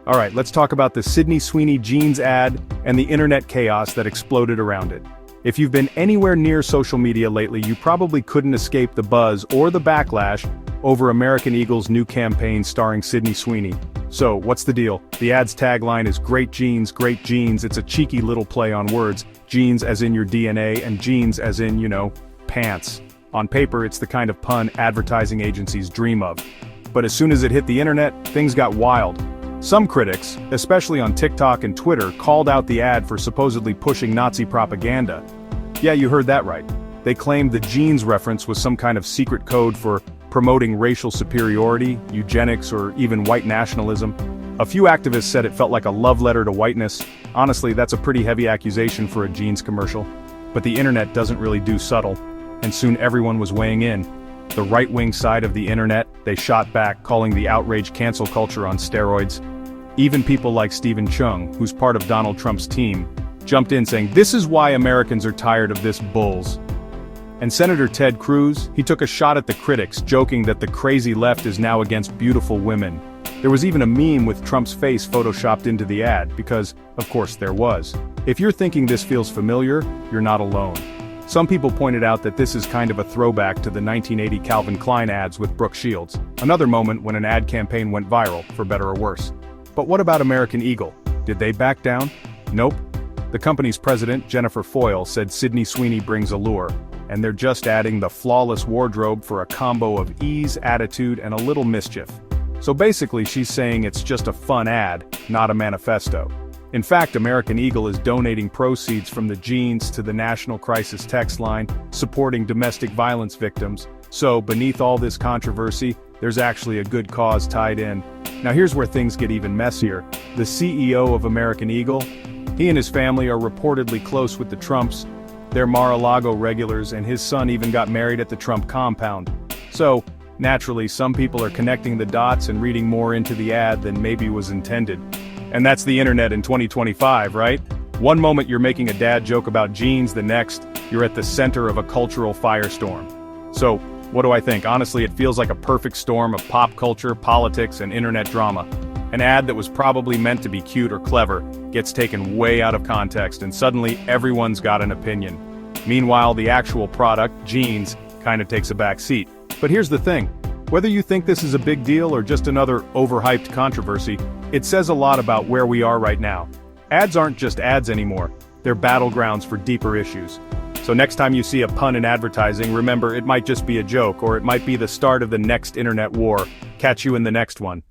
Alright, let's talk about the Sydney Sweeney jeans ad and the internet chaos that exploded around it. If you've been anywhere near social media lately, you probably couldn't escape the buzz or the backlash over American Eagle's new campaign starring Sydney Sweeney. So, what's the deal? The ad's tagline is great jeans, great jeans. It's a cheeky little play on words. Jeans as in your DNA and jeans as in, pants. On paper, it's the kind of pun advertising agencies dream of. But as soon as it hit the internet, things got wild. Some critics, especially on TikTok and Twitter, called out the ad for supposedly pushing Nazi propaganda. Yeah, you heard that right. They claimed the jeans reference was some kind of secret code for promoting racial superiority, eugenics, or even white nationalism. A few activists said it felt like a love letter to whiteness. Honestly, that's a pretty heavy accusation for a jeans commercial. But the internet doesn't really do subtle, and soon everyone was weighing in. The right-wing side of the internet, they shot back, calling the outrage cancel culture on steroids. Even people like Stephen Chung, who's part of Donald Trump's team, jumped in saying, "This is why Americans are tired of this bulls." And Senator Ted Cruz, he took a shot at the critics, joking that the crazy left is now against beautiful women. There was even a meme with Trump's face photoshopped into the ad, because, of course, there was. If you're thinking this feels familiar, you're not alone. Some people pointed out that this is kind of a throwback to the 1980 Calvin Klein ads with Brooke Shields, another moment when an ad campaign went viral, for better or worse. But what about American Eagle? Did they back down? Nope. The company's president, Jennifer Foyle, said Sydney Sweeney brings allure, and they're just adding the flawless wardrobe for a combo of ease, attitude, and a little mischief. So basically she's saying it's just a fun ad, not a manifesto. In fact, American Eagle is donating proceeds from the jeans to the National Crisis text line, supporting domestic violence victims. So, beneath all this controversy, there's actually a good cause tied in. Now here's where things get even messier. The CEO of American Eagle, he and his family are reportedly close with the Trumps. They're Mar-a-Lago regulars, and his son even got married at the Trump compound. So, naturally, some people are connecting the dots and reading more into the ad than maybe was intended. And that's the internet in 2025, right? One moment you're making a dad joke about jeans, the next, you're at the center of a cultural firestorm. So, what do I think? Honestly, it feels like a perfect storm of pop culture, politics, and internet drama. An ad that was probably meant to be cute or clever gets taken way out of context, and suddenly everyone's got an opinion. Meanwhile, the actual product, jeans, kind of takes a back seat. But here's the thing. Whether you think this is a big deal or just another overhyped controversy, it says a lot about where we are right now. Ads aren't just ads anymore. They're battlegrounds for deeper issues. So next time you see a pun in advertising, remember it might just be a joke, or it might be the start of the next internet war. Catch you in the next one.